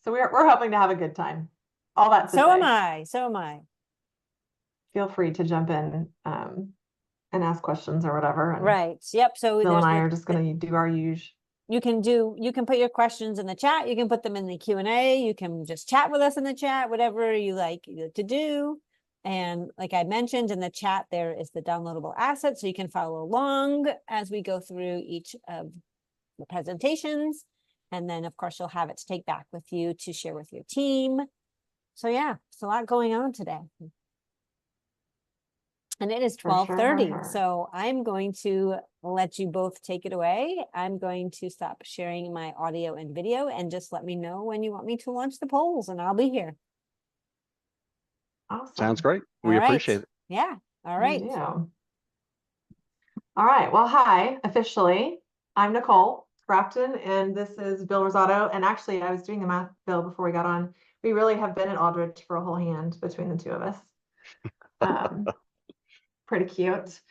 So we're hoping to have a good time. All that to So am say, I. So am I. feel free to jump in and ask questions or whatever. And Right. Yep. So Bill and there's I are just going to do our usual. you can put your questions in the chat. You can put them in the Q&A. You can just chat with us in the chat, whatever you like to do. And like I mentioned in the chat, there is the downloadable asset. So you can follow along as we go through each of the presentations. And then of course you'll have it to take back with you to share with your team. So yeah, it's a lot going on today. And it is 12:30, so I'm going to let you both take it away. I'm going to stop sharing my audio and video and just let me know when you want me to launch the polls, and I'll be here. Awesome. Sounds great. We appreciate it. Yeah. All right. All right. Well, hi, officially. I'm Nicole Grafton, and this is Bill Rosato. And actually, I was doing the math, Bill, before we got on. We really have been at Aldrich for a whole hand between the two of us. Pretty cute.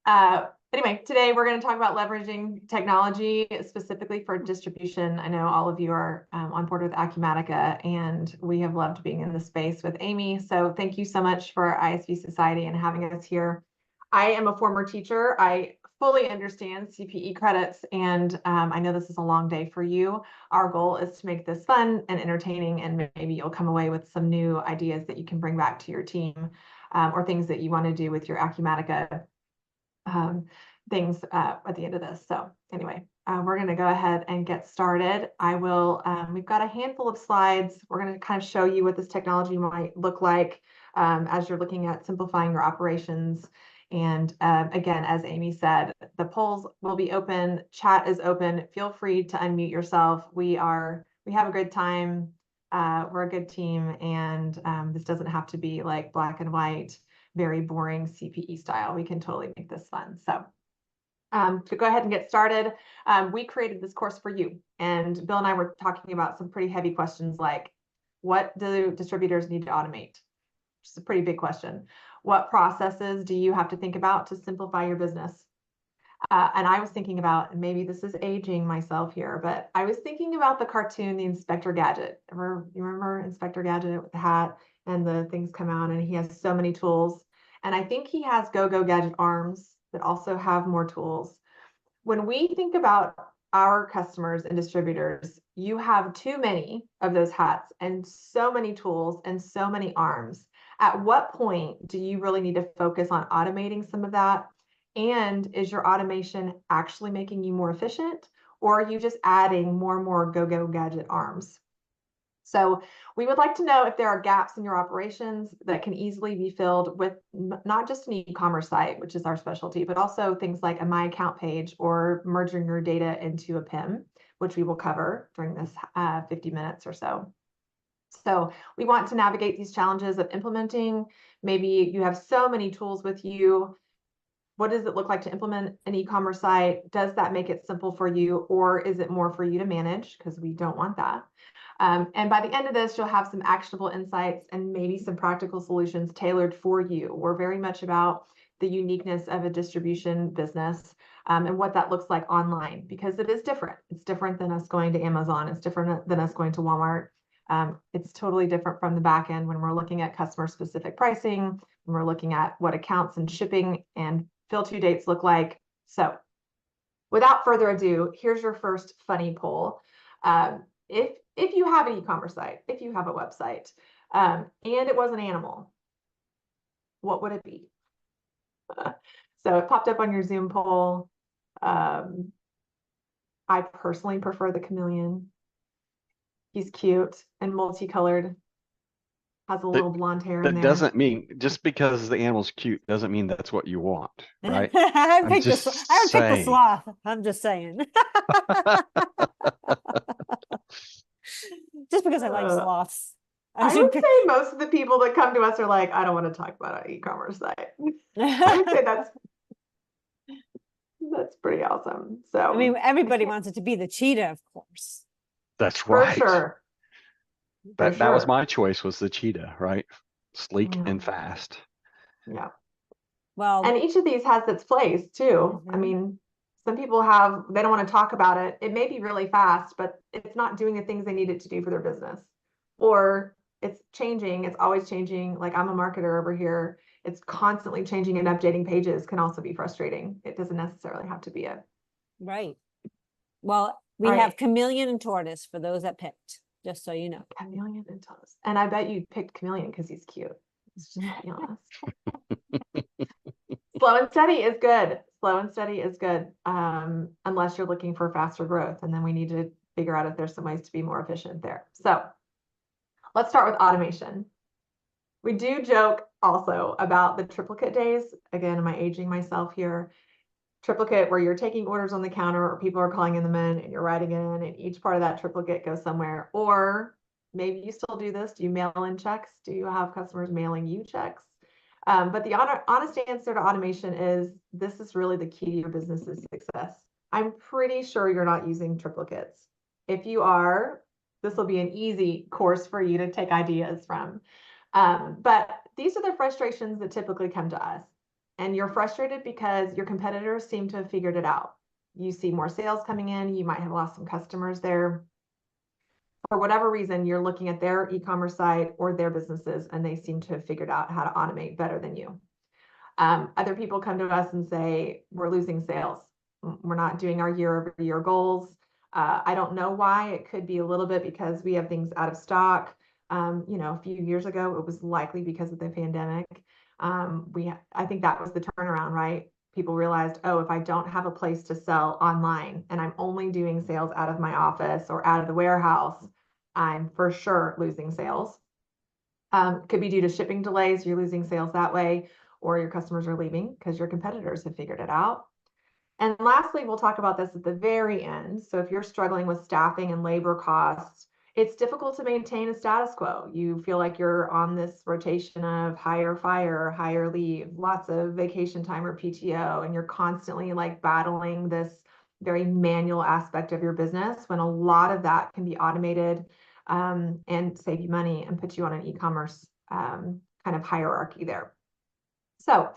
Anyway, today we're going to talk about leveraging technology specifically for distribution. I know all of you are on board with Acumatica, and we have loved being in this space with Amy. So thank you so much for ISV Society and having us here. I am a former teacher. I fully understand CPE credits, and I know this is a long day for you. Our goal is to make this fun and entertaining, and maybe you'll come away with some new ideas that you can bring back to your team. Or things that you want to do with your Acumatica things at the end of this. So anyway, we're going to go ahead and get started. We've got a handful of slides. We're going to kind of show you what this technology might look like as you're looking at simplifying your operations. And again, as Amy said, the polls will be open. Chat is open. Feel free to unmute yourself. We have a good time. We're a good team, and this doesn't have to be like black and white, very boring CPE style. We can totally make this fun. So to go ahead and get started, we created this course for you. And Bill and I were talking about some pretty heavy questions like, what do distributors need to automate? Which is a pretty big question. What processes do you have to think about to simplify your business? And I was thinking about, maybe this is aging myself here, but I was thinking about the cartoon, the Inspector Gadget. You remember Inspector Gadget with the hat and the things come out, and he has so many tools. And I think he has go-go gadget arms that also have more tools. When we think about our customers and distributors, you have too many of those hats and so many tools and so many arms. At what point do you really need to focus on automating some of that? And is your automation actually making you more efficient, or are you just adding more and more go-go gadget arms? So we would like to know if there are gaps in your operations that can easily be filled with not just an e-commerce site, which is our specialty, but also things like a My Account page or merging your data into a PIM, which we will cover during this 50 minutes or so. So we want to navigate these challenges of implementing. Maybe you have so many tools with you. What does it look like to implement an e-commerce site? Does that make it simple for you, or is it more for you to manage? Because we don't want that. And by the end of this, you'll have some actionable insights and maybe some practical solutions tailored for you. We're very much about the uniqueness of a distribution business and what that looks like online, because it is different. It's different than us going to Amazon. It's different than us going to Walmart. It's totally different from the back end when we're looking at customer specific pricing, when we're looking at what accounts and shipping and fill to dates look like. So without further ado, here's your first funny poll. If you have an e-commerce site, if you have a website, and it was an animal, what would it be? So it popped up on your Zoom poll. I personally prefer the chameleon. He's cute and multicolored. Has a little blonde hair in there. That doesn't mean, just because the animal's cute doesn't mean that's what you want, right? I would pick the sloth. I'm just saying. Just because I like sloths. I would say most of the people that come to us are like, I don't want to talk about an e-commerce site. I would say that's pretty awesome. So I mean, everybody wants it to be the cheetah, of course. That's right. For sure. That was my choice, was the cheetah, right? Sleek and fast. Yeah. Well, and each of these has its place too. I mean, Some people they don't want to talk about it. It may be really fast, but it's not doing the things they need it to do for their business. Or it's changing, it's always changing. Like I'm a marketer over here. It's constantly changing and updating pages can also be frustrating. It doesn't necessarily have to be a. Right. Well, we have chameleon and tortoise for those that picked, just so you know. Chameleon and tortoise. And I bet you picked chameleon because he's cute. Let's just be honest. Slow and steady is good. Slow and steady is good. Unless you're looking for faster growth. And then we need to figure out if there's some ways to be more efficient there. So let's start with automation. We do joke also about the triplicate days. Again, am I aging myself here? Triplicate where you're taking orders on the counter or people are calling them in and you're writing it in and each part of that triplicate goes somewhere. Or maybe you still do this. Do you mail in checks? Do you have customers mailing you checks? But the honest answer to automation is this is really the key to your business's success. I'm pretty sure you're not using triplicates. If you are, this will be an easy course for you to take ideas from. But these are the frustrations that typically come to us. And you're frustrated because your competitors seem to have figured it out. You see more sales coming in. You might have lost some customers there. For whatever reason, you're looking at their e-commerce site or their businesses, and they seem to have figured out how to automate better than you. Other people come to us and say, we're losing sales. We're not doing our year-over-year goals. I don't know why. It could be a little bit because we have things out of stock. A few years ago, it was likely because of the pandemic. I think that was the turnaround, right? People realized, oh, if I don't have a place to sell online and I'm only doing sales out of my office or out of the warehouse, I'm for sure losing sales. Could be due to shipping delays. You're losing sales that way, or your customers are leaving because your competitors have figured it out. And lastly, we'll talk about this at the very end. So if you're struggling with staffing and labor costs, it's difficult to maintain a status quo. You feel like you're on this rotation of hire, fire, hire, leave, lots of vacation time or PTO, and you're constantly like battling this very manual aspect of your business when a lot of that can be automated and save you money and put you on an e-commerce kind of hierarchy there. So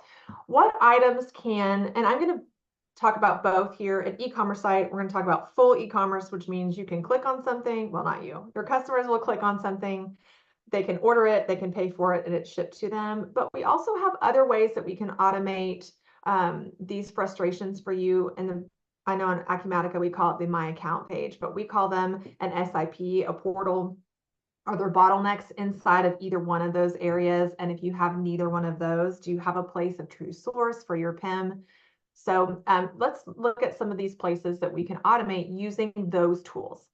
what items and I'm going to talk about both here. At e-commerce site, we're going to talk about full e-commerce, which means you can click on something. Well, not you. Your customers will click on something. They can order it, they can pay for it, and it's shipped to them. But we also have other ways that we can automate these frustrations for you. And I know on Acumatica, we call it the My Account page, but we call them an SIP, a portal. Are there bottlenecks inside of either one of those areas? And if you have neither one of those, do you have a place of true source for your PIM? So let's look at some of these places that we can automate using those tools.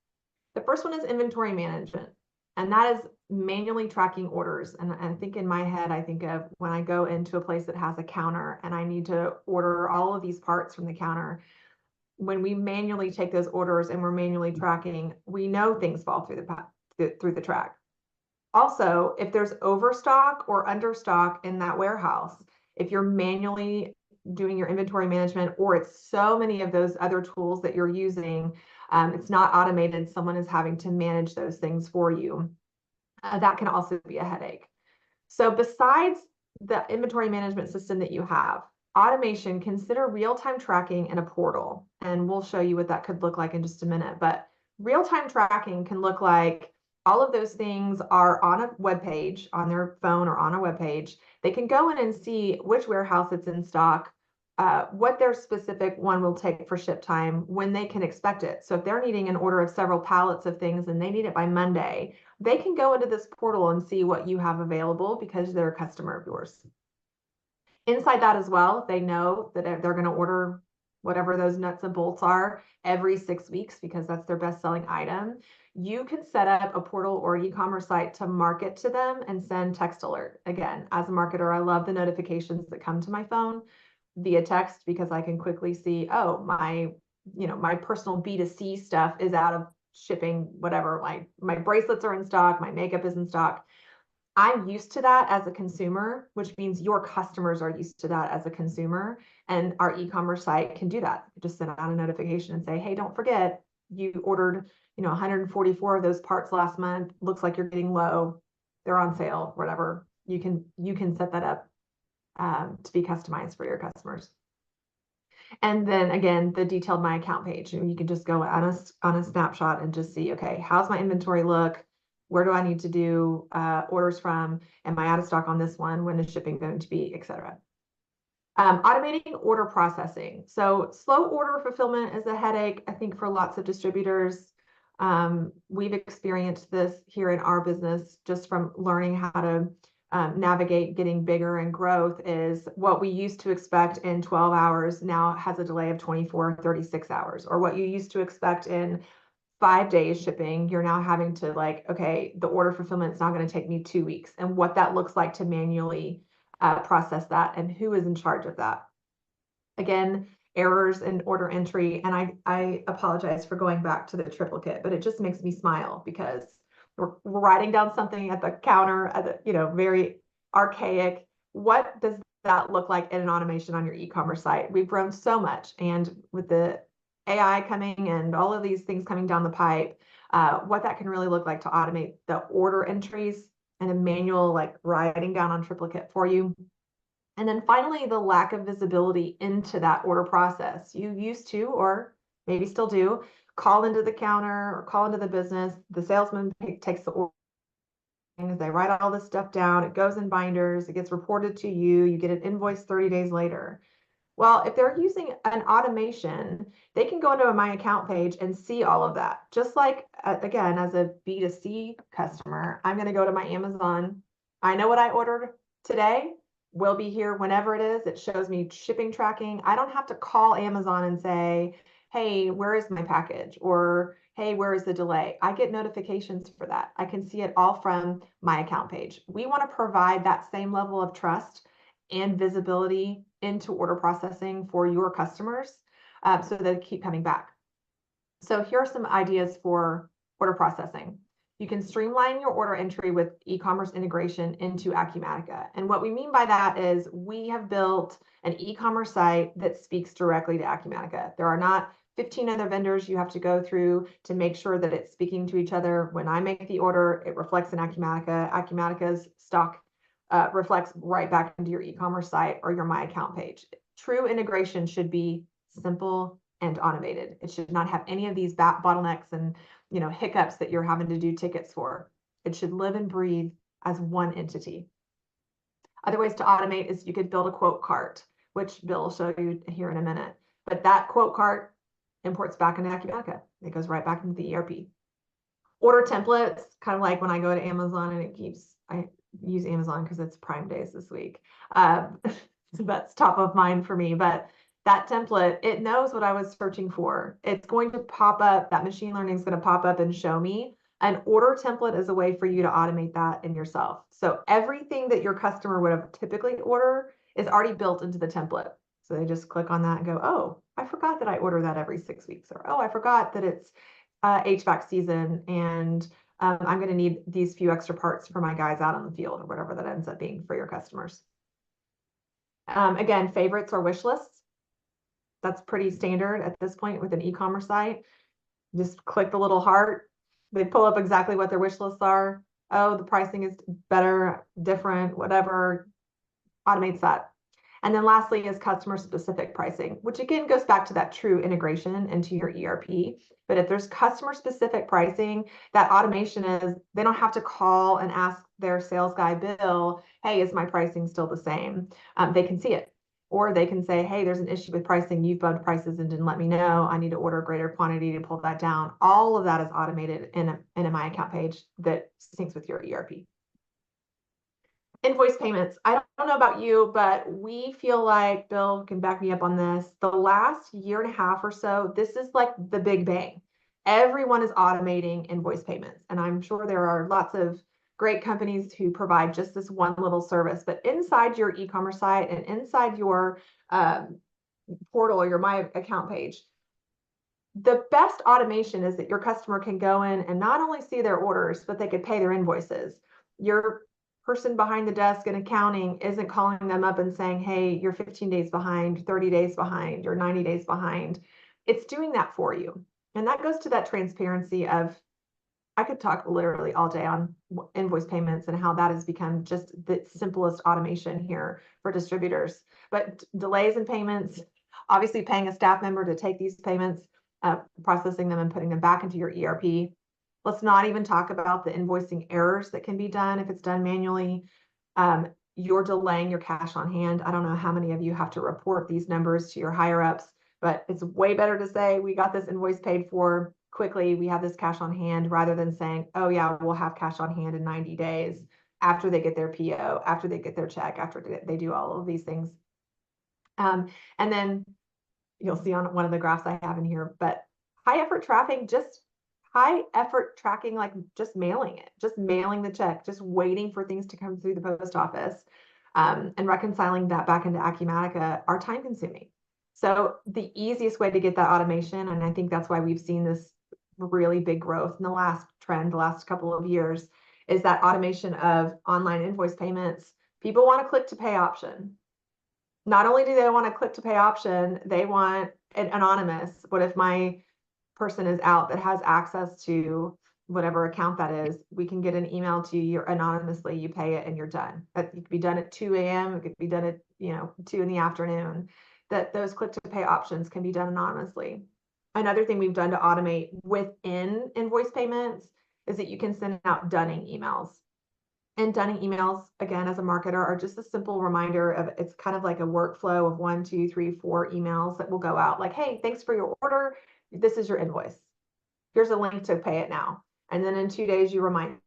The first one is inventory management, and that is manually tracking orders. And I think in my head, I think of when I go into a place that has a counter and I need to order all of these parts from the counter. When we manually take those orders and we're manually tracking, we know things fall through the track. Also, if there's overstock or understock in that warehouse, if you're manually doing your inventory management, or it's so many of those other tools that you're using, it's not automated, someone is having to manage those things for you. That can also be a headache. So besides the inventory management system that you have, automation, consider real-time tracking in a portal. And we'll show you what that could look like in just a minute. But real-time tracking can look like all of those things are on a web page, on their phone or on a web page. They can go in and see which warehouse it's in stock, what their specific one will take for ship time, when they can expect it. So if they're needing an order of several pallets of things and they need it by Monday, they can go into this portal and see what you have available because they're a customer of yours. Inside that as well, they know that they're going to order whatever those nuts and bolts are every 6 weeks because that's their best-selling item. You can set up a portal or e-commerce site to market to them and send text alert. Again, as a marketer, I love the notifications that come to my phone via text because I can quickly see, oh, my personal B2C stuff is out of shipping, whatever. My bracelets are in stock, my makeup is in stock. I'm used to that as a consumer, which means your customers are used to that as a consumer. And our e-commerce site can do that. Just send out a notification and say, hey, don't forget, you ordered 144 of those parts last month. Looks like you're getting low. They're on sale, whatever. You can set that up to be customized for your customers. And then again, the detailed My Account page, and you can just go on a snapshot and just see, okay, how's my inventory look? Where do I need to do orders from? Am I out of stock on this one? When is shipping going to be, etc. Automating order processing. So slow order fulfillment is a headache, I think, for lots of distributors. We've experienced this here in our business just from learning how to navigate getting bigger and growth. Is what we used to expect in 12 hours now has a delay of 24, 36 hours, or what you used to expect in 5 days shipping, you're now having to like, okay, the order fulfillment is now going to take me 2 weeks, and what that looks like to manually process that and who is in charge of that. Again, errors in order entry. And I apologize for going back to the triplicate, but it just makes me smile because we're writing down something at the counter, at the, very archaic. What does that look like in an automation on your e-commerce site? We've grown so much. And with the AI coming and all of these things coming down the pipe, what that can really look like to automate the order entries and a manual like writing down on triplicate for you. And then finally, the lack of visibility into that order process. You used to, or maybe still do, call into the counter or call into the business. The salesman takes the order. They write all this stuff down. It goes in binders. It gets reported to you. You get an invoice 30 days later. Well, if they're using an automation, they can go into a My Account page and see all of that. Just like, again, as a B2C customer, I'm going to go to my Amazon. I know what I ordered today will be here whenever it is. It shows me shipping tracking. I don't have to call Amazon and say, hey, where is my package? Or, hey, where is the delay? I get notifications for that. I can see it all from My Account page. We want to provide that same level of trust and visibility into order processing for your customers so that they keep coming back. So here are some ideas for order processing. You can streamline your order entry with e-commerce integration into Acumatica. And what we mean by that is we have built an e-commerce site that speaks directly to Acumatica. There are not 15 other vendors you have to go through to make sure that it's speaking to each other. When I make the order, it reflects in Acumatica. Acumatica's stock reflects right back into your e-commerce site or your My Account page. True integration should be simple and automated. It should not have any of these bottlenecks and hiccups that you're having to do tickets for. It should live and breathe as one entity. Other ways to automate is you could build a quote cart, which Bill will show you here in a minute. But that quote cart imports back into Acumatica. It goes right back into the ERP. Order templates, kind of like when I go to Amazon and I use Amazon because it's Prime Days this week. So that's top of mind for me. But that template, it knows what I was searching for. It's going to pop up, that machine learning is going to pop up and show me. An order template is a way for you to automate that in yourself. So everything that your customer would have typically ordered is already built into the template. So they just click on that and go, oh, I forgot that I order that every 6 weeks. Or, oh, I forgot that it's HVAC season and I'm going to need these few extra parts for my guys out on the field or whatever that ends up being for your customers. Again, favorites or wish lists. That's pretty standard at this point with an e-commerce site. Just click the little heart. They pull up exactly what their wish lists are. Oh, the pricing is better, different, whatever. Automates that. And then lastly is customer specific pricing, which again goes back to that true integration into your ERP. But if there's customer specific pricing, that automation is they don't have to call and ask their sales guy, Bill, hey, is my pricing still the same? They can see it. Or they can say, hey, there's an issue with pricing. You've bugged prices and didn't let me know. I need to order a greater quantity to pull that down. All of that is automated in a My Account page that syncs with your ERP. Invoice payments. I don't know about you, but we feel like, Bill can back me up on this, the last year and a half or so, this is like the big bang. Everyone is automating invoice payments. And I'm sure there are lots of great companies who provide just this one little service, but inside your e-commerce site and inside your portal or your My Account page, the best automation is that your customer can go in and not only see their orders, but they could pay their invoices. Your person behind the desk in accounting isn't calling them up and saying, hey, you're 15 days behind, 30 days behind, you're 90 days behind. It's doing that for you. And that goes to that transparency of, I could talk literally all day on invoice payments and how that has become just the simplest automation here for distributors. But delays in payments, obviously paying a staff member to take these payments, processing them and putting them back into your ERP. Let's not even talk about the invoicing errors that can be done if it's done manually. You're delaying your cash on hand. I don't know how many of you have to report these numbers to your higher ups, but it's way better to say, we got this invoice paid for quickly, we have this cash on hand, rather than saying, oh yeah, we'll have cash on hand in 90 days after they get their PO, after they get their check, after they do all of these things. And then you'll see on one of the graphs I have in here, but high effort tracking, like just mailing it, just mailing the check, just waiting for things to come through the post office, and reconciling that back into Acumatica are time consuming. So the easiest way to get that automation, and I think that's why we've seen this really big growth in the last couple of years, is that automation of online invoice payments. People want a click to pay option. Not only do they want a click to pay option, they want an anonymous. What if my person is out that has access to whatever account that is? We can get an email to you anonymously, you pay it and you're done. It could be done at 2 a.m. It could be done at 2 in the afternoon. That those click to pay options can be done anonymously. Another thing we've done to automate within invoice payments is that you can send out dunning emails. And dunning emails, again, as a marketer, are just a simple reminder of, it's kind of like a workflow of 1, 2, 3, 4 emails that will go out like, hey, thanks for your order. This is your invoice. Here's a link to pay it now. And then in 2 days, you remind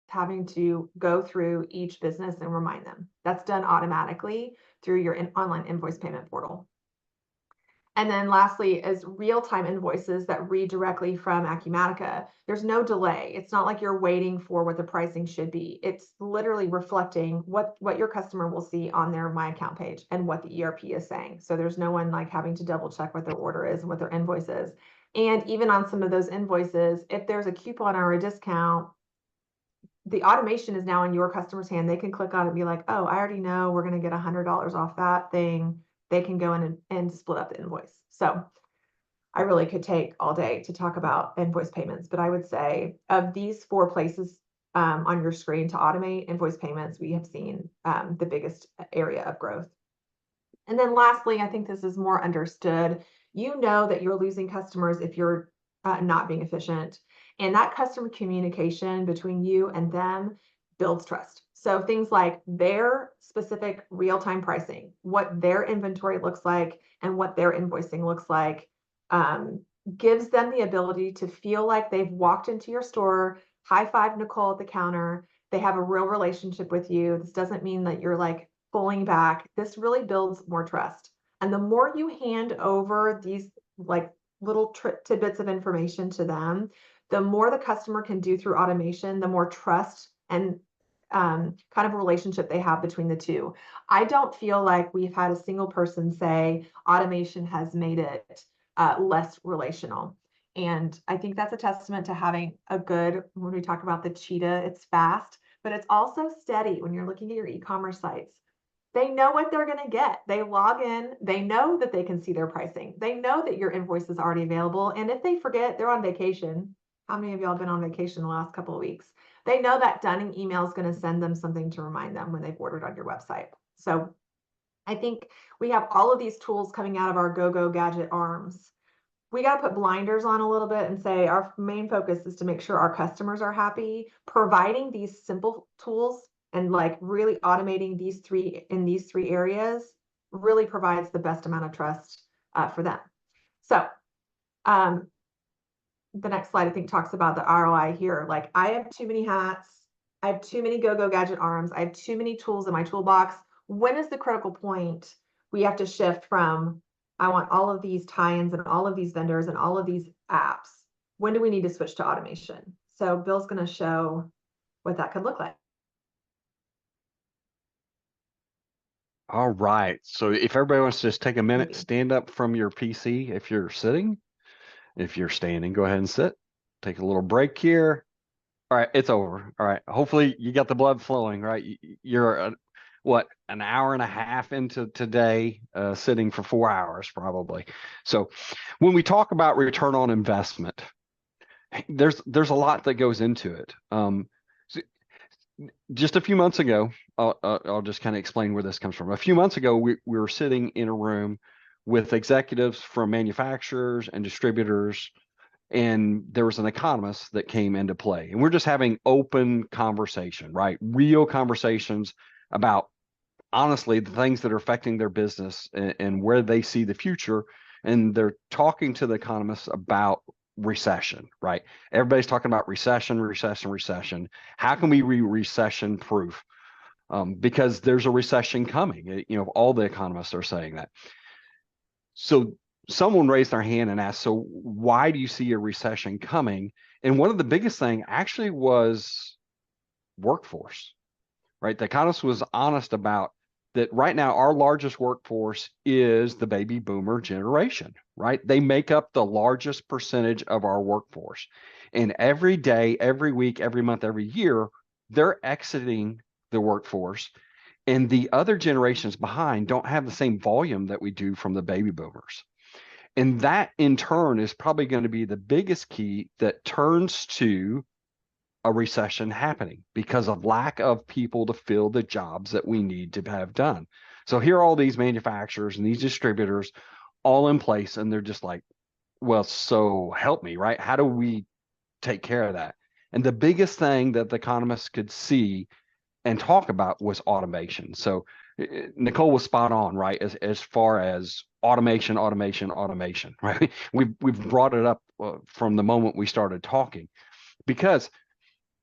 having to go through each business and remind them. That's done automatically through your online invoice payment portal. And then lastly is real-time invoices that read directly from Acumatica. There's no delay. It's not like you're waiting for what the pricing should be. It's literally reflecting what your customer will see on their My Account page and what the ERP is saying. So there's no one like having to double check what their order is and what their invoice is. And even on some of those invoices, if there's a coupon or a discount, the automation is now in your customer's hand. They can click on it and be like, oh, I already know we're going to get $100 off that thing. They can go in and split up the invoice. So I really could take all day to talk about invoice payments, but I would say of these 4 places on your screen to automate invoice payments, we have seen the biggest area of growth. And then lastly, I think this is more understood. You know that you're losing customers if you're not being efficient. And that customer communication between you and them builds trust. So things like their specific real-time pricing, what their inventory looks like, and what their invoicing looks like, gives them the ability to feel like they've walked into your store, high-five Nicole at the counter. They have a real relationship with you. This doesn't mean that you're like pulling back. This really builds more trust. And the more you hand over these like little tidbits of information to them, the more the customer can do through automation, the more trust and kind of relationship they have between the two. I don't feel like we've had a single person say automation has made it less relational. And I think that's a testament to having a good, when we talk about the cheetah, it's fast, but it's also steady when you're looking at your e-commerce sites. They know what they're going to get. They log in. They know that they can see their pricing. They know that your invoice is already available. And if they forget, they're on vacation. How many of y'all been on vacation the last couple of weeks? They know that dunning email is going to send them something to remind them when they've ordered on your website. So I think we have all of these tools coming out of our go-go gadget arms. We got to put blinders on a little bit and say our main focus is to make sure our customers are happy. Providing these simple tools and like really automating these three areas really provides the best amount of trust for them. So the next slide, I think, talks about the ROI here. Like, I have too many hats. I have too many go-go gadget arms. I have too many tools in my toolbox. When is the critical point we have to shift from, I want all of these tie-ins and all of these vendors and all of these apps? When do we need to switch to automation? So Bill's going to show what that could look like. All right. So if everybody wants to just take a minute, Maybe. stand up from your PC if you're sitting. If you're standing, go ahead and sit. Take a little break here. All right, it's over. All right. Hopefully you got the blood flowing, right? what, an hour and a half into today, sitting for 4 hours probably. So when we talk about return on investment, there's a lot that goes into it. So just a few months ago, I'll just kind of explain where this comes from. A few months ago, we were sitting in a room with executives from manufacturers and distributors, and there was an economist that came into play. And we're just having open conversation, right? Real conversations about, honestly, the things that are affecting their business and where they see the future. And they're talking to the economists about recession, right? Everybody's talking about recession, recession, recession. How can we be recession proof? Because there's a recession coming. You know, all the economists are saying that. So someone raised their hand and asked, so why do you see a recession coming? And one of the biggest thing actually was workforce, right? The economist was honest about that. Right now, our largest workforce is the baby boomer generation, right? They make up the largest percentage of our workforce. And every day, every week, every month, every year, they're exiting the workforce. And the other generations behind don't have the same volume that we do from the baby boomers. And that in turn is probably going to be the biggest key that turns to a recession happening because of lack of people to fill the jobs that we need to have done. So here are all these manufacturers and these distributors all in place, and they're just like, well, so help me, right? How do we take care of that? And the biggest thing that the economists could see and talk about was automation. So Nicole was spot on, right? As far as automation, right? We've brought it up from the moment we started talking, because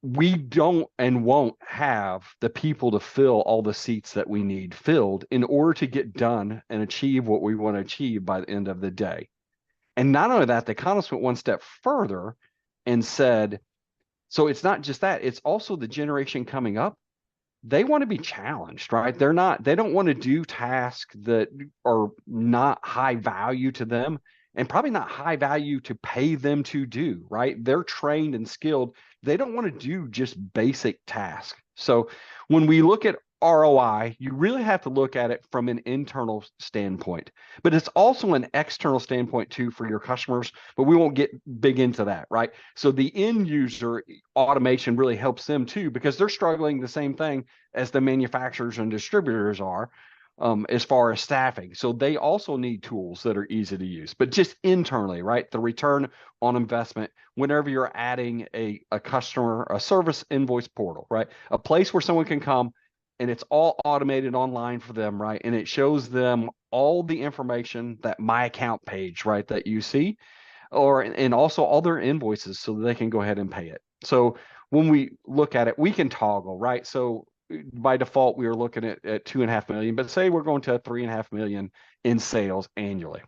we don't and won't have the people to fill all the seats that we need filled in order to get done and achieve what we want to achieve by the end of the day. And not only that, the economists went one step further and said, so it's not just that, it's also the generation coming up. They want to be challenged, right? They don't want to do tasks that are not high value to them and probably not high value to pay them to do, right? They're trained and skilled. They don't want to do just basic tasks. So when we look at ROI, you really have to look at it from an internal standpoint, but it's also an external standpoint too for your customers, but we won't get big into that, right? So the end user automation really helps them too, because they're struggling the same thing as the manufacturers and distributors are, as far as staffing. So they also need tools that are easy to use, but just internally, right? The return on investment, whenever you're adding a customer, a service invoice portal, right? A place where someone can come and it's all automated online for them, right? And it shows them all the information, that my account page, right, that you see, and also all their invoices so that they can go ahead and pay it. So when we look at it, we can toggle, right? So by default, we are looking at 2.5 million, but say we're going to 3.5 million in sales annually.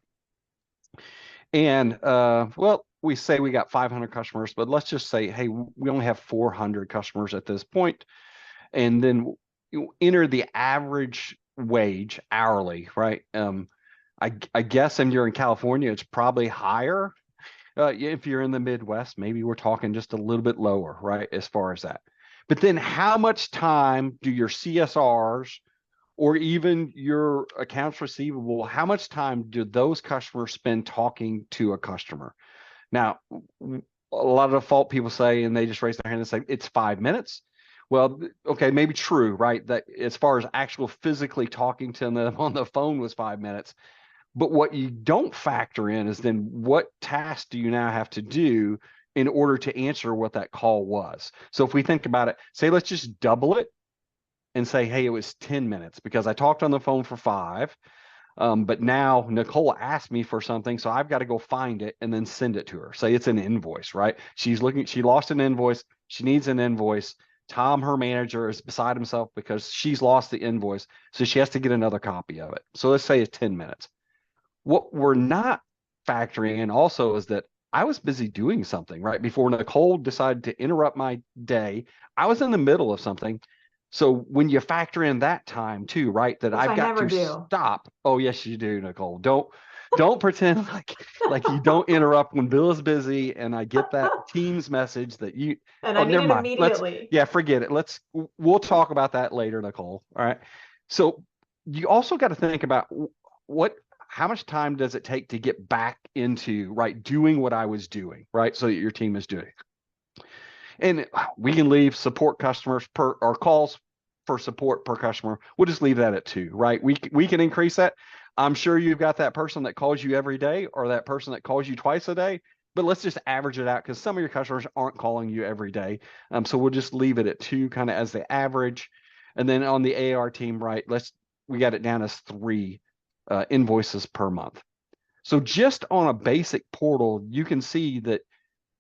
And well, we say we got 500 customers, but let's just say, hey, we only have 400 customers at this point. And then you enter the average wage hourly, right? I guess if you're in California, it's probably higher. If you're in the Midwest, maybe we're talking just a little bit lower, right? As far as that. But then how much time do your CSRs or even your accounts receivable, how much time do those customers spend talking to a customer? Now, a lot of default people say, and they just raise their hand and say, it's 5 minutes. Well, okay, maybe true, right? That as far as actual physically talking to them on the phone was 5 minutes. But what you don't factor in is then what task do you now have to do in order to answer what that call was? So if we think about it, say, let's just double it and say, hey, it was 10 minutes because I talked on the phone for 5. But now Nicole asked me for something, so I've got to go find it and then send it to her. Say it's an invoice, right? She lost an invoice. She needs an invoice. Tom, her manager, is beside himself because she's lost the invoice. So she has to get another copy of it. So let's say it's 10 minutes. What we're not factoring in also is that I was busy doing something, right? Before Nicole decided to interrupt my day, I was in the middle of something. So when you factor in that time too, right, that I've got to stop. Oh, yes, you do, Nicole. Don't pretend like you don't interrupt when Bill is busy and I get that Teams message that you, and I need never it mind. Immediately. Forget it. We'll talk about that later, Nicole. All right. So you also got to think about how much time does it take to get back into, right, doing what I was doing, right? So that your team is doing. And we can leave support customers or calls for support per customer. We'll just leave that at 2, right? We can increase that. I'm sure you've got that person that calls you every day or that person that calls you twice a day, but let's just average it out because some of your customers aren't calling you every day. So we'll just leave it at 2 kind of as the average. And then on the AR team, right, we got it down as 3 invoices per month. So just on a basic portal, you can see that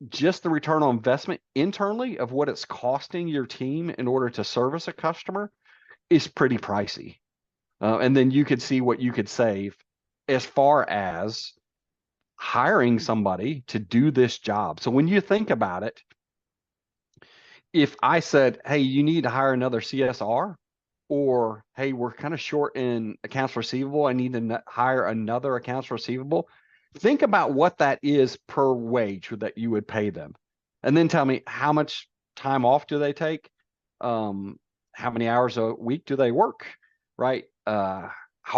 just the return on investment internally of what it's costing your team in order to service a customer is pretty pricey. And then you could see what you could save as far as hiring somebody to do this job. So when you think about it, if I said, hey, you need to hire another CSR, or hey, we're kind of short in accounts receivable, I need to hire another accounts receivable, think about what that is per wage that you would pay them. And then tell me how much time off do they take? How many hours a week do they work? Right? How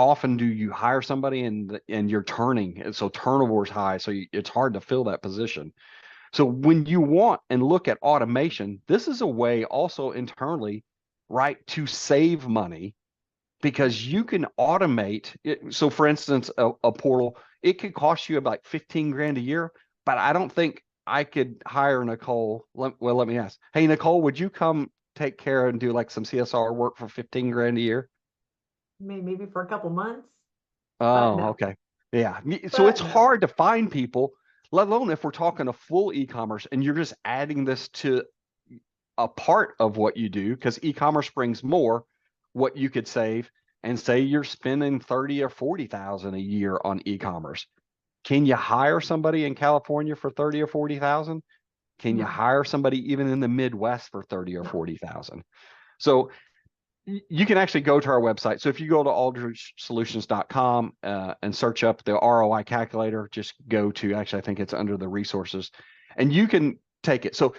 often do you hire somebody and you're turning? And so turnover is high. So it's hard to fill that position. So when you want and look at automation, this is a way also internally, right, to save money because you can automate it. So for instance, a portal, it could cost you about 15 grand a year, but I don't think I could hire Nicole. Let me ask. Hey, Nicole, would you come take care and do like some CSR work for 15 grand a year? Maybe for a couple months. Oh, No. okay. Yeah. So it's No. hard to find people, let alone if we're talking a full e-commerce and you're just adding this to a part of what you do, because e-commerce brings more what you could save, and say you're spending 30 or 40,000 a year on e-commerce. Can you hire somebody in California for 30 or 40,000? Can you No. hire somebody even in the Midwest for 30 or No. 40,000? So you can actually go to our website. So if you go to aldridgesolutions.com and search up the ROI calculator, just go to, actually, I think it's under the resources, and you can take it. So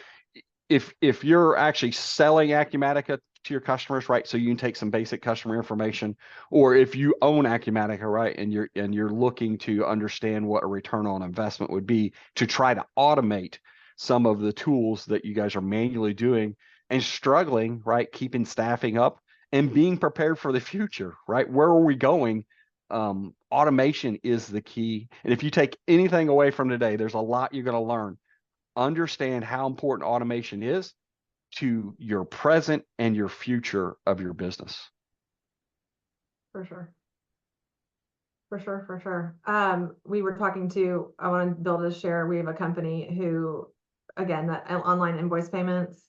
if you're actually selling Acumatica to your customers, right? So you can take some basic customer information, or if you own Acumatica, right, and you're looking to understand what a return on investment would be to try to automate some of the tools that you guys are manually doing and struggling, right, keeping staffing up and being prepared for the future, right? Where are we going? Automation is the key. And if you take anything away from today, there's a lot you're going to learn. Understand how important automation is to your present and your future of your business. For sure. For sure. We were talking to, I want to build a share. We have a company who, again, that online invoice payments.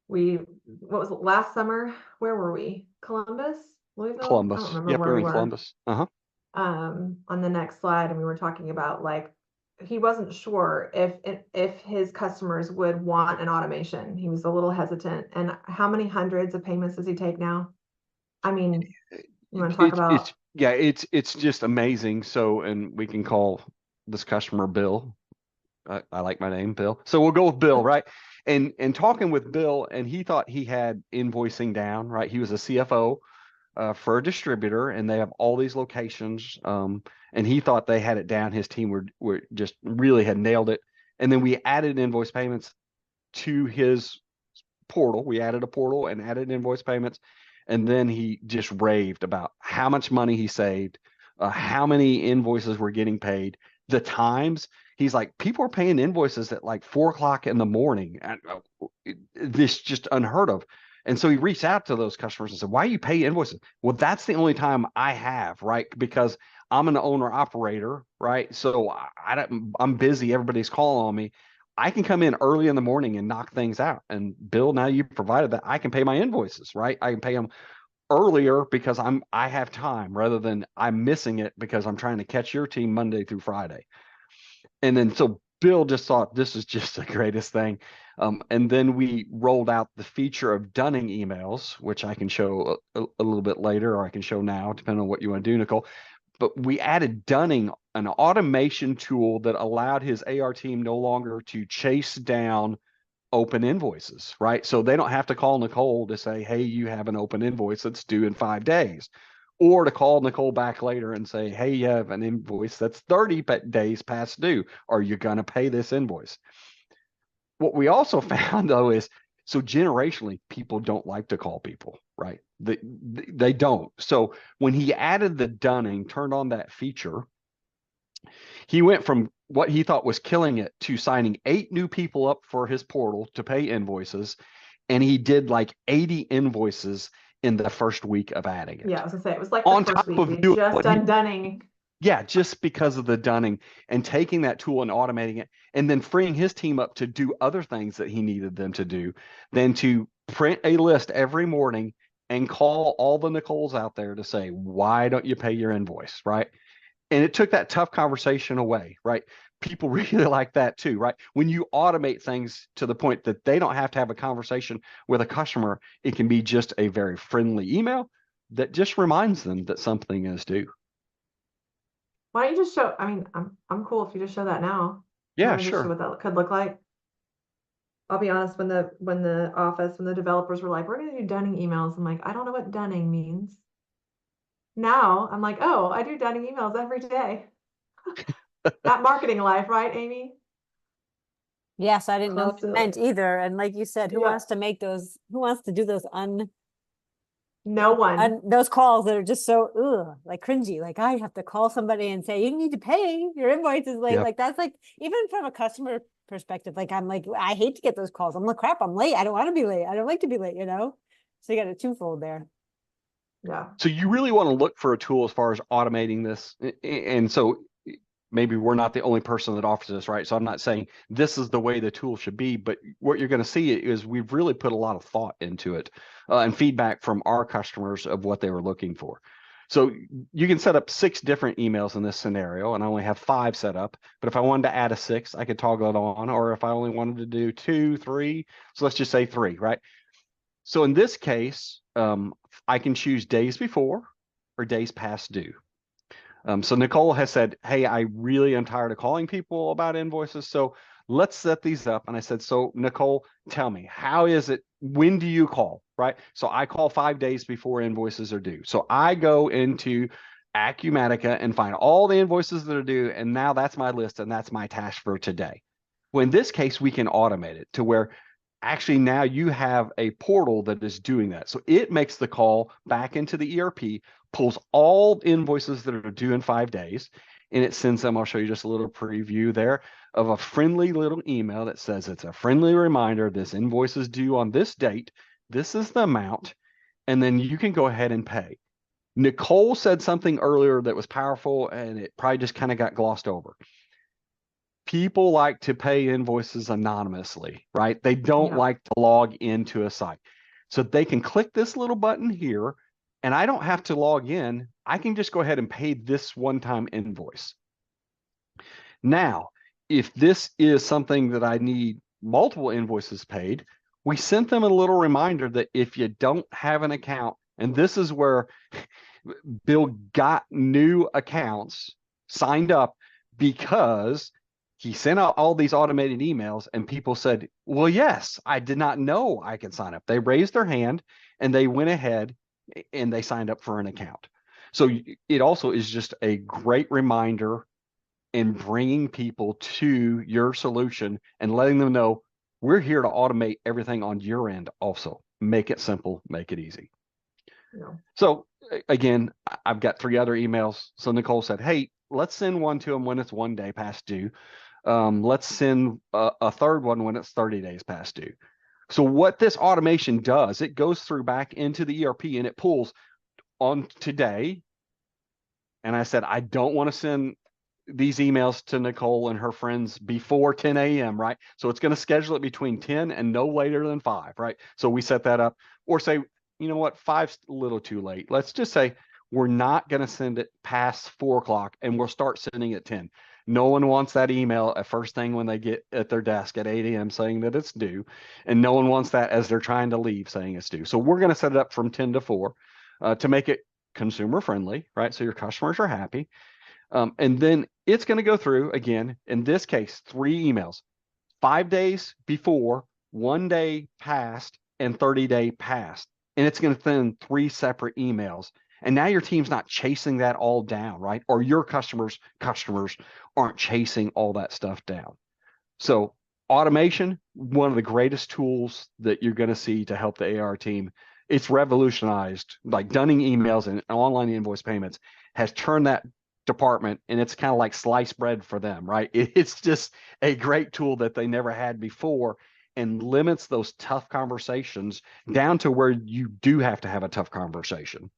What was it, last summer? Where were we? Columbus? Louisville? Columbus. I don't remember Yep, where we're we in were. Columbus. Uh-huh. On the next slide, and we were talking about, like, he wasn't sure if his customers would want an automation. He was a little hesitant. And how many hundreds of payments does he take now? I mean, you want to talk about? It's just amazing. So, and we can call this customer Bill. I like my name, Bill. So we'll go with Bill, right? And talking with Bill, and he thought he had invoicing down, right? He was a CFO for a distributor, and they have all these locations. And he thought they had it down. His team were just really had nailed it. And then we added invoice payments to his portal. We added a portal and added invoice payments. And then he just raved about how much money he saved, how many invoices were getting paid, the times. He's like, people are paying invoices at like 4 o'clock in the morning. And this just unheard of. And so he reached out to those customers and said, why you pay invoices? Well, that's the only time I have, right? Because I'm an owner operator, right? So I'm busy. Everybody's calling on me. I can come in early in the morning and knock things out. And Bill, now you provided that, I can pay my invoices, right? I can pay them earlier because I have time rather than I'm missing it because I'm trying to catch your team Monday through Friday. And then so Bill just thought this is just the greatest thing. And then we rolled out the feature of dunning emails, which I can show a little bit later, or I can show now, depending on what you want to do, Nicole. But we added dunning, an automation tool that allowed his AR team no longer to chase down open invoices, right? So they don't have to call Nicole to say, hey, you have an open invoice that's due in 5 days, or to call Nicole back later and say, hey, you have an invoice that's 30 days past due. Are you going to pay this invoice? What we also found, though, is so generationally, people don't like to call people, right? They don't. So when he added the dunning, turned on that feature, he went from what he thought was killing it to signing 8 new people up for his portal to pay invoices. And he did like 80 invoices in the first week of adding it. Yeah, I was gonna say, it was like the On first top week. of We doing just what he- done dunning. Yeah, just because of the dunning and taking that tool and automating it and then freeing his team up to do other things that he needed them to do, than to print a list every morning and call all the Nicoles out there to say, why don't you pay your invoice, right? And it took that tough conversation away, right? People really like that too, right? When you automate things to the point that they don't have to have a conversation with a customer, it can be just a very friendly email that just reminds them that something is due. Why don't you just show, I mean, I'm cool if you just show that now. You Yeah, wanna just show sure. what that could look like? I'll be honest, when the developers were like, we're gonna do dunning emails, I'm like, I don't know what dunning means. Now I'm like, oh, I do dunning emails every day. That marketing life, right, Amy? Yes, I didn't know what it Constantly. meant either. And like you said, who Yeah. wants to make those, who wants to do those No one. those calls that are just so like cringy? Like I have to call somebody and say, you need to pay, your invoice is late. Yep. Like that's like, even from a customer perspective, like I'm like, I hate to get those calls. I'm like, crap, I'm late. I don't want to be late. I don't like to be late, you know? So you got a twofold there. Yeah. So you really want to look for a tool as far as automating this. And so maybe we're not the only person that offers this, right? So I'm not saying this is the way the tool should be, but what you're going to see is we've really put a lot of thought into it and feedback from our customers of what they were looking for. So you can set up 6 different emails in this scenario, and I only have 5 set up. But if I wanted to add a 6th, I could toggle it on, or if I only wanted to do 2, 3, so let's just say 3, right? So in this case, I can choose days before or days past due. So Nicole has said, hey, I really am tired of calling people about invoices. So let's set these up. And I said, so Nicole, tell me, how is it? When do you call? Right. So I call 5 days before invoices are due. So I go into Acumatica and find all the invoices that are due. And now that's my list and that's my task for today. Well, in this case, we can automate it to where actually now you have a portal that is doing that. So it makes the call back into the ERP, pulls all invoices that are due in 5 days, and it sends them, I'll show you just a little preview there of a friendly little email that says it's a friendly reminder, this invoice is due on this date, this is the amount, and then you can go ahead and pay. Nicole said something earlier that was powerful, and it probably just kind of got glossed over. People like to pay invoices anonymously, right? They don't like to log into a site. So they can click this little button here, and I don't have to log in. I can just go ahead and pay this one-time invoice. Now, if this is something that I need multiple invoices paid, we sent them a little reminder that if you don't have an account, and this is where Bill got new accounts signed up because he sent out all these automated emails and people said, well, yes, I did not know I could sign up. They raised their hand and they went ahead and they signed up for an account. So it also is just a great reminder in bringing people to your solution and letting them know we're here to automate everything on your end also. Make it simple, make it easy. No. So again, I've got 3 other emails. So Nicole said, hey, let's send one to them when it's 1 day past due. Let's send a third one when it's 30 days past due. So what this automation does, it goes through back into the ERP and it pulls on today. And I said, I don't want to send these emails to Nicole and her friends before 10 a.m., right? So it's going to schedule it between 10 and no later than 5, right? So we set that up, or say, you know what, 5's a little too late. Let's just say we're not going to send it past 4 o'clock and we'll start sending at 10. No one wants that email at first thing when they get at their desk at 8 a.m. saying that it's due. And no one wants that as they're trying to leave saying it's due. So we're going to set it up from 10 to 4 to make it consumer friendly, right? So your customers are happy. And then it's going to go through again, in this case, 3 emails, 5 days before 1 day past and 30-day past. And it's going to send 3 separate emails. And now your team's not chasing that all down, right? Or your customers aren't chasing all that stuff down. So automation, one of the greatest tools that you're going to see to help the AR team. It's revolutionized, like dunning emails and online invoice payments has turned that department, and it's kind of like sliced bread for them, right? It's just a great tool that they never had before, and limits those tough conversations down to where you do have to have a tough conversation.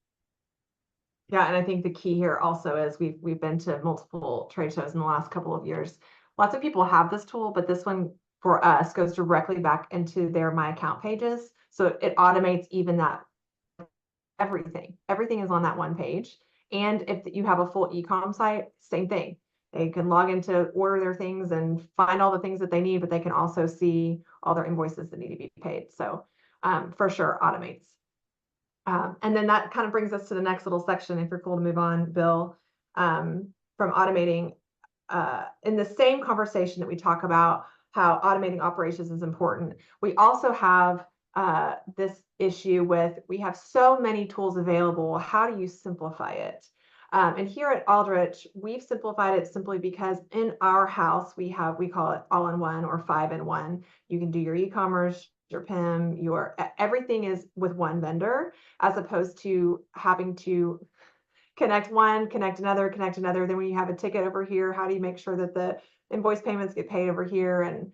Yeah, and I think the key here also is we've been to multiple trade shows in the last couple of years. Lots of people have this tool, but this one for us goes directly back into their My Account pages. So it automates even that everything is on that one page. And if you have a full e-com site, same thing. They can log in to order their things and find all the things that they need, but they can also see all their invoices that need to be paid. So for sure, automates. And then that kind of brings us to the next little section, if you're cool to move on, Bill, from automating. In the same conversation that we talk about how automating operations is important, we also have this issue with, we have so many tools available. How do you simplify it? And here at Aldrich, we've simplified it simply because in our house, we call it all-in-one or 5-in-1. You can do your e-commerce, your PIM, everything is with one vendor, as opposed to having to connect one, connect another. Then when you have a ticket over here, how do you make sure that the invoice payments get paid over here? And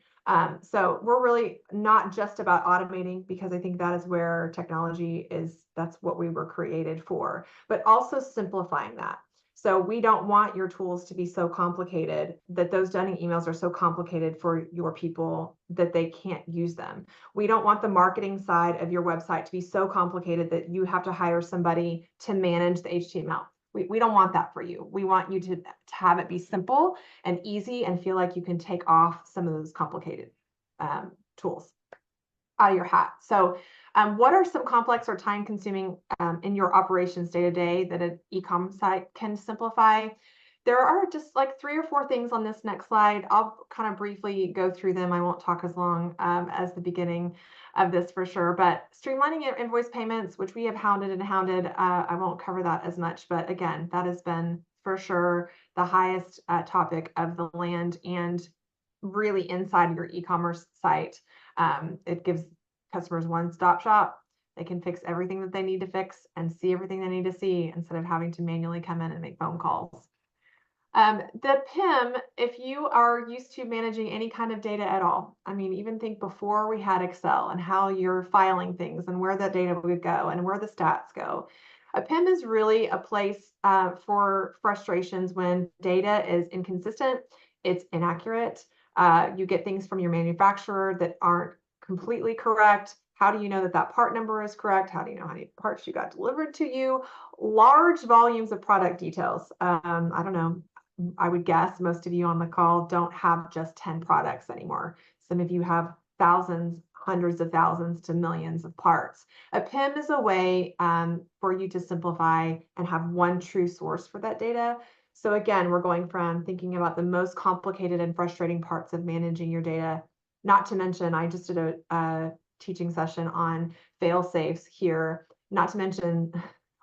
so we're really not just about automating, because I think that is where technology is, that's what we were created for, but also simplifying that. So we don't want your tools to be so complicated that those dunning emails are so complicated for your people that they can't use them. We don't want the marketing side of your website to be so complicated that you have to hire somebody to manage the HTML. We don't want that for you. We want you to have it be simple and easy and feel like you can take off some of those complicated tools out of your hat. So what are some complex or time consuming in your operations day to day that an e-com site can simplify? There are just like 3 or 4 things on this next slide. I'll kind of briefly go through them. I won't talk as long as the beginning of this for sure, but streamlining your invoice payments, which we have hounded. I won't cover that as much, but again, that has been for sure the highest topic of the land, and really inside your e-commerce site. It gives customers one-stop shop. They can fix everything that they need to fix and see everything they need to see instead of having to manually come in and make phone calls. The PIM, if you are used to managing any kind of data at all, I mean, even think before we had Excel and how you're filing things and where that data would go and where the stats go. A PIM is really a place for frustrations when data is inconsistent, it's inaccurate. You get things from your manufacturer that aren't completely correct. How do you know that that part number is correct? How do you know how many parts you got delivered to you? Large volumes of product details. I don't know. I would guess most of you on the call don't have just 10 products anymore. Some of you have thousands, hundreds of thousands to millions of parts. A PIM is a way for you to simplify and have one true source for that data. So again, we're going from thinking about the most complicated and frustrating parts of managing your data. Not to mention, I just did a teaching session on fail safes here. Not to mention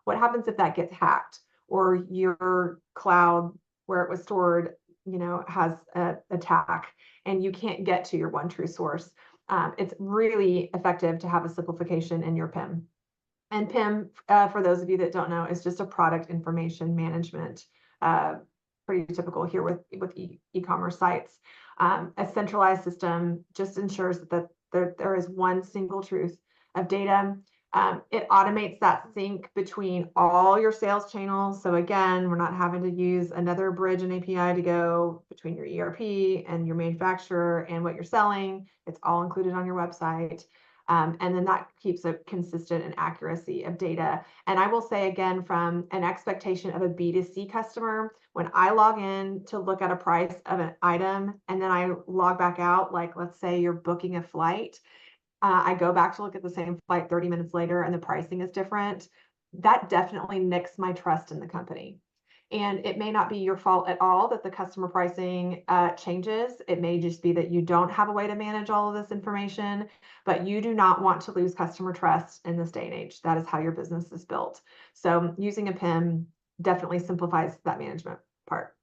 what happens if that gets hacked, or your cloud where it was stored, has an attack and you can't get to your one true source. It's really effective to have a simplification in your PIM. And PIM, for those of you that don't know, is just a product information management. Pretty typical here with e-commerce sites. A centralized system just ensures that there is one single truth of data. It automates that sync between all your sales channels. So again, we're not having to use another bridge and API to go between your ERP and your manufacturer and what you're selling. It's all included on your website. And then that keeps a consistent and accuracy of data. And I will say again, from an expectation of a B2C customer, when I log in to look at a price of an item and then I log back out, like let's say you're booking a flight, I go back to look at the same flight 30 minutes later and the pricing is different, that definitely nicks my trust in the company. And it may not be your fault at all that the customer pricing changes. It may just be that you don't have a way to manage all of this information, but you do not want to lose customer trust in this day and age. That is how your business is built. So using a PIM definitely simplifies that management part.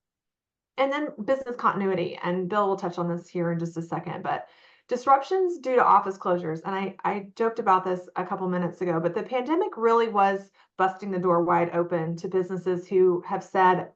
And then business continuity, and Bill will touch on this here in just a second, but disruptions due to office closures. And I joked about this a couple minutes ago, but the pandemic really was busting the door wide open to businesses who have said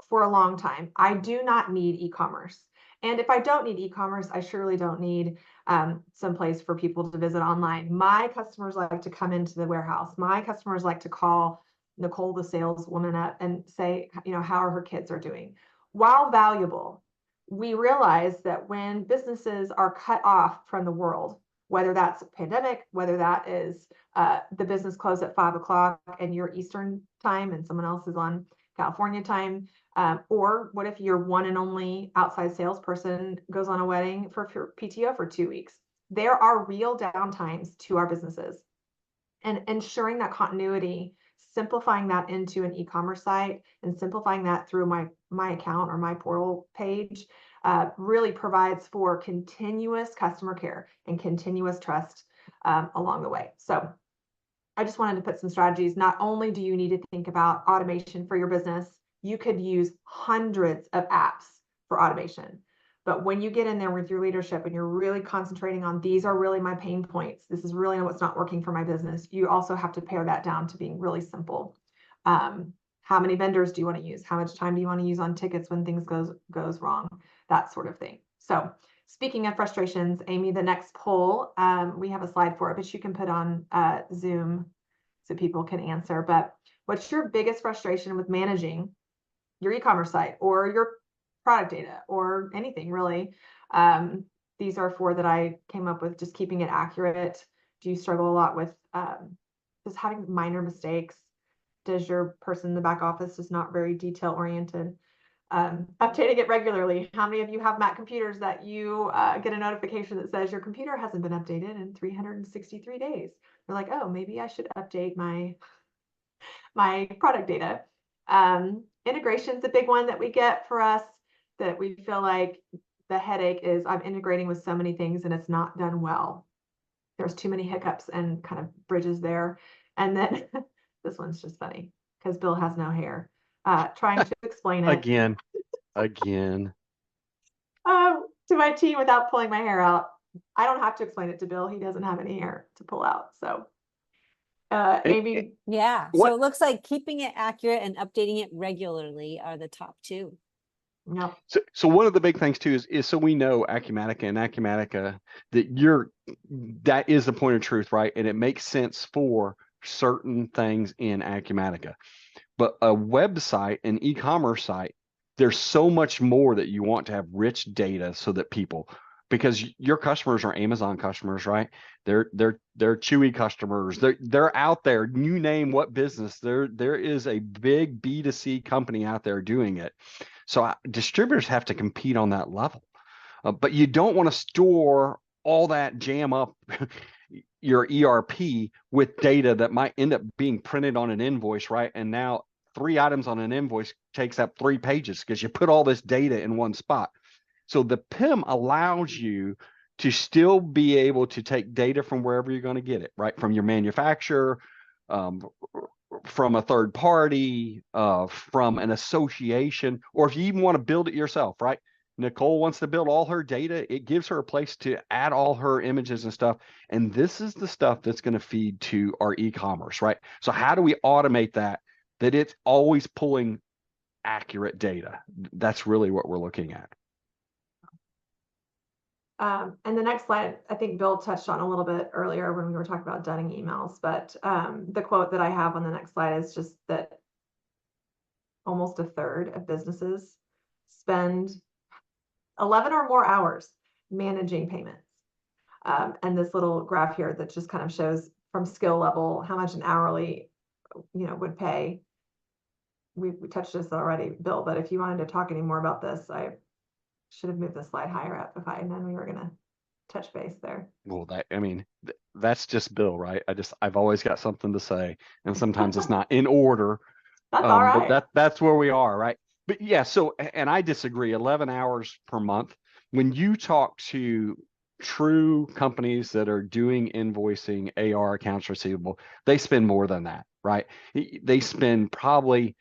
for a long time, I do not need e-commerce. And if I don't need e-commerce, I surely don't need some place for people to visit online. My customers like to come into the warehouse. My customers like to call Nicole, the saleswoman, up and say, how are her kids are doing. While valuable, we realize that when businesses are cut off from the world, whether that's a pandemic, whether that is the business closed at 5 o'clock and you're Eastern time and someone else is on California time, or what if your one and only outside salesperson goes on a wedding for PTO for 2 weeks? There are real downtimes to our businesses, and ensuring that continuity, simplifying that into an e-commerce site and simplifying that through my account or my portal page really provides for continuous customer care and continuous trust along the way. So I just wanted to put some strategies. Not only do you need to think about automation for your business, you could use hundreds of apps for automation. But when you get in there with your leadership and you're really concentrating on these are really my pain points, this is really what's not working for my business, you also have to pare that down to being really simple. How many vendors do you want to use? How much time do you want to use on tickets when things goes wrong? That sort of thing. So speaking of frustrations, Amy, the next poll, we have a slide for it, but you can put on Zoom so people can answer. But what's your biggest frustration with managing your e-commerce site or your product data or anything really? These are 4 that I came up with, just keeping it accurate. Do you struggle a lot with just having minor mistakes? Does your person in the back office is not very detail oriented? Updating it regularly. How many of you have Mac computers that you get a notification that says your computer hasn't been updated in 363 days? You're like, oh, maybe I should update my product data. Integration is a big one that we get for us, that we feel like the headache is I'm integrating with so many things and it's not done well. There's too many hiccups and kind of bridges there. And then this one's just funny because Bill has no hair. Trying to explain it Again. To my team without pulling my hair out. I don't have to explain it to Bill. He doesn't have any hair to pull out. So Amy. Yeah. What? So it looks like keeping it accurate and updating it regularly are the top 2. No. So one of the big things too is so we know Acumatica that is the point of truth, right? And it makes sense for certain things in Acumatica. But a website, an e-commerce site, there's so much more that you want to have rich data so that people, because your customers are Amazon customers, right? They're Chewy customers. They're out there. You name what business. There is a big B2C company out there doing it. So distributors have to compete on that level. But you don't want to store all that jam up your ERP with data that might end up being printed on an invoice, right? And now 3 items on an invoice takes up 3 pages because you put all this data in one spot. So the PIM allows you to still be able to take data from wherever you're going to get it, right? From your manufacturer, from a third party, from an association, or if you even want to build it yourself, right? Nicole wants to build all her data. It gives her a place to add all her images and stuff. And this is the stuff that's going to feed to our e-commerce, right? So how do we automate that it's always pulling accurate data? That's really what we're looking at. And the next slide, I think Bill touched on a little bit earlier when we were talking about dunning emails, but the quote that I have on the next slide is just that almost a third of businesses spend 11 or more hours managing payments. And this little graph here that just kind of shows from skill level how much an hourly, would pay. We touched this already, Bill, but if you wanted to talk any more about this, I should have moved the slide higher up if I had known we were going to touch base there. Well, that's just Bill, right? I've always got something to say, and sometimes it's not in order. That's all But right. that's where we are, right? But yeah, so and I disagree. 11 hours per month. When you talk to true companies that are doing invoicing, AR, accounts receivable, they spend more than that, right? They spend probably.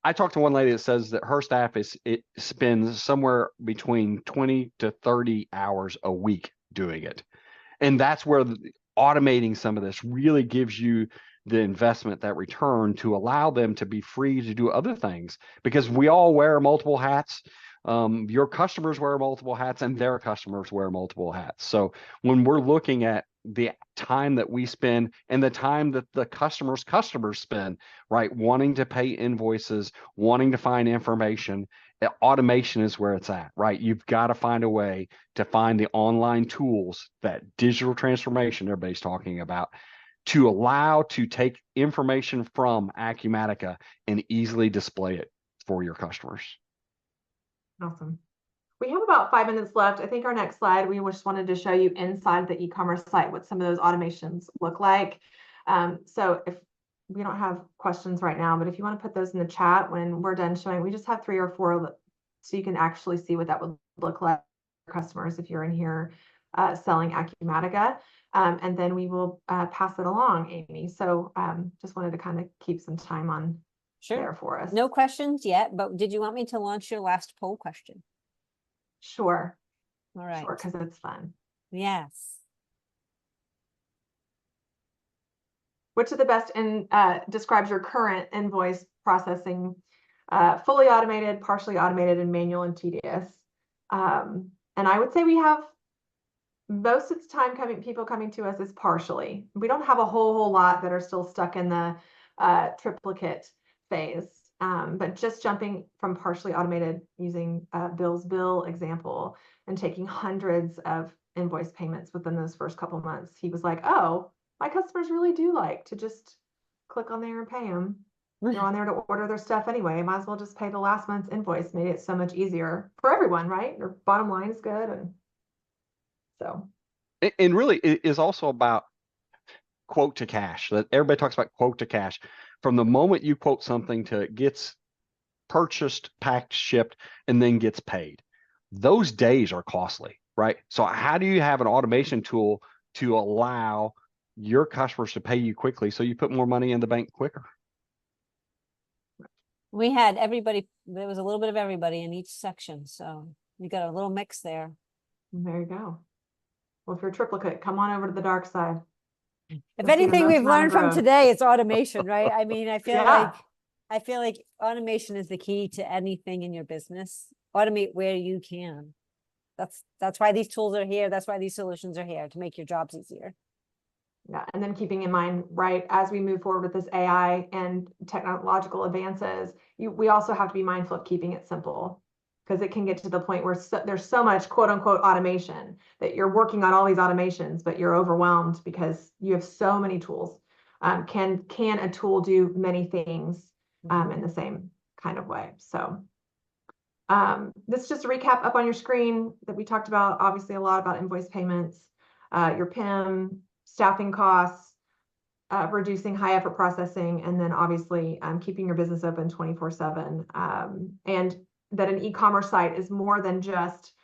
I talked to one lady that says that her staff it spends somewhere between 20 to 30 hours a week doing it. And that's where automating some of this really gives you the investment, that return, to allow them to be free to do other things, because we all wear multiple hats. Your customers wear multiple hats and their customers wear multiple hats. So when we're looking at the time that we spend and the time that the customers spend, right, wanting to pay invoices, wanting to find information, automation is where it's at, right? You've got to find a way to find the online tools, that digital transformation everybody's talking about, to allow to take information from Acumatica and easily display it for your customers. Awesome. We have about 5 minutes left. I think our next slide, we just wanted to show you inside the e-commerce site what some of those automations look like. So if we don't have questions right now, but if you want to put those in the chat when we're done showing, we just have 3 or 4 so you can actually see what that would look like for customers if you're in here selling Acumatica. And then we will pass it along, Amy. So just wanted to kind of keep some time on there for us. No questions yet, but did you want me to launch your last poll question? Sure. All right. Sure, because it's fun. Yes. Which of the best describes your current invoice processing? Fully automated, partially automated, and manual and tedious. And I would say we have most of the time people coming to us is partially. We don't have a whole lot that are still stuck in the triplicate phase. But just jumping from partially automated using Bill's bill example and taking hundreds of invoice payments within those first couple months, he was like, oh, my customers really do like to just click on there and pay them. They're on there to order their stuff anyway. Might as well just pay the last month's invoice. Made it so much easier for everyone, right? Their bottom line is good. And so. And really, it is also about quote to cash. That everybody talks about quote to cash. From the moment you quote something to it gets purchased, packed, shipped, and then gets paid, those days are costly, right? So how do you have an automation tool to allow your customers to pay you quickly so you put more money in the bank quicker? We had everybody, there was a little bit of everybody in each section. So you got a little mix there. There you go. Well, if you're triplicate, come on over to the dark side. If anything we've learned from today, it's automation, right? I mean, I feel like automation is the key to anything in your business. Automate where you can. That's why these tools are here. That's why these solutions are here, to make your jobs easier. Yeah, and then keeping in mind, right, as we move forward with this AI and technological advances, we also have to be mindful of keeping it simple, because it can get to the point where there's so much quote unquote automation that you're working on all these automations, but you're overwhelmed because you have so many tools. Can a tool do many things in the same kind of way? So this is just a recap up on your screen that we talked about, obviously a lot about invoice payments, your PIM, staffing costs, reducing high effort processing, and then obviously keeping your business open 24/7. And that an e-commerce site is more than just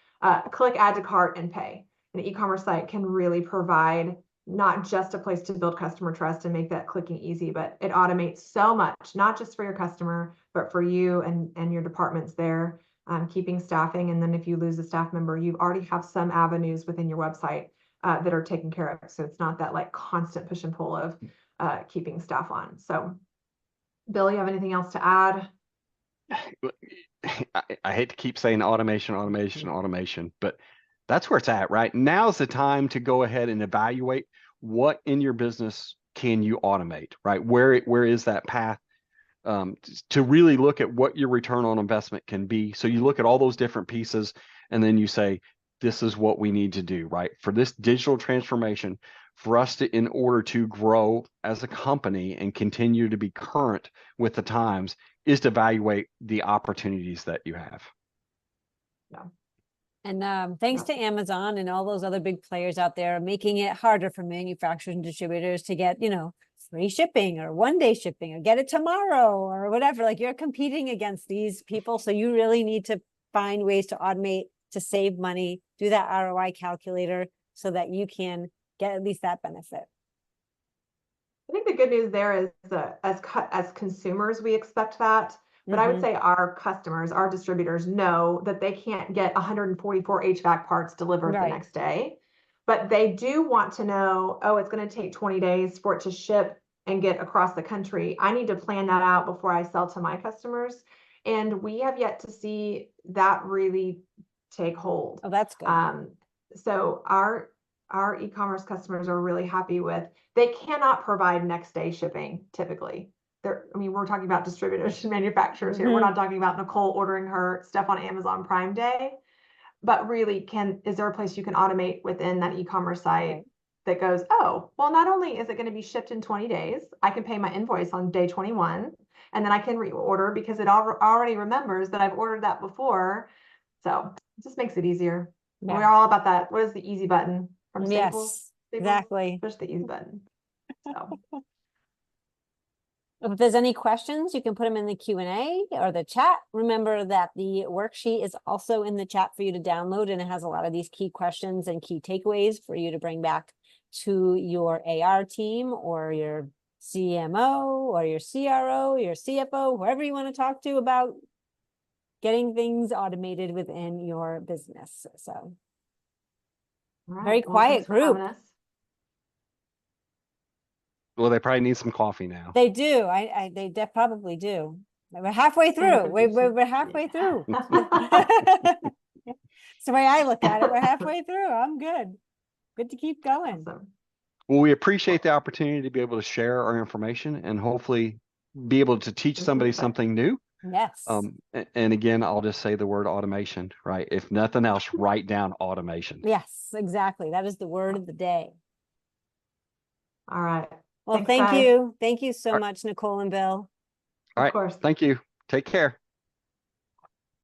click, add to cart, and pay. An e-commerce site can really provide not just a place to build customer trust and make that clicking easy, but it automates so much, not just for your customer, but for you and your departments there, keeping staffing. And then if you lose a staff member, you already have some avenues within your website that are taken care of. So it's not that like constant push and pull of keeping staff on. So Bill, you have anything else to add? I hate to keep saying automation, but that's where it's at, right? Now's the time to go ahead and evaluate what in your business can you automate, right? Where is that path to really look at what your return on investment can be. So you look at all those different pieces and then you say, this is what we need to do, right? For this digital transformation, for us to, in order to grow as a company and continue to be current with the times, is to evaluate the opportunities that you have. Yeah. And thanks to Amazon and all those other big players out there, making it harder for manufacturers and distributors to get, free shipping or 1-day shipping or get it tomorrow or whatever. Like you're competing against these people. So you really need to find ways to automate, to save money, do that ROI calculator so that you can get at least that benefit. I think the good news there is that as consumers, we expect that. But I would say our customers, our distributors know that they can't get 144 HVAC parts delivered the next day. But they do want to know, oh, it's going to take 20 days for it to ship and get across the country. I need to plan that out before I sell to my customers. And we have yet to see that really take hold. Oh, that's good. So our e-commerce customers are really happy with, they cannot provide next day shipping typically. I mean, we're talking about distributors and manufacturers here. We're not talking about Nicole ordering her stuff on Amazon Prime Day. But really, is there a place you can automate within that e-commerce site that goes, oh, well, not only is it going to be shipped in 20 days, I can pay my invoice on day 21, and then I can reorder because it already remembers that I've ordered that before. So it just makes it easier. Yeah. We're all about that. What is the easy button from Staples? Yes, exactly. Push the easy button. So. If there's any questions, you can put them in the Q&A or the chat. Remember that the worksheet is also in the chat for you to download, and it has a lot of these key questions and key takeaways for you to bring back to your AR team or your CMO or your CRO, your CFO, whoever you want to talk to about getting things automated within your business. So very quiet group. Well, they probably need some coffee now. They do. They probably do. We're halfway through. We're halfway through. It's the way I look at it. We're halfway through. I'm good. Good to keep going. Awesome. Well, we appreciate the opportunity to be able to share our information and hopefully be able to teach somebody something new. Yes. And again, I'll just say the word automation, right? If nothing else, write down automation. Yes, exactly. That is the word of the day. All right. Well, thank you. Thank you so much, Nicole and Bill. All right. Of course. Thank you. Take care.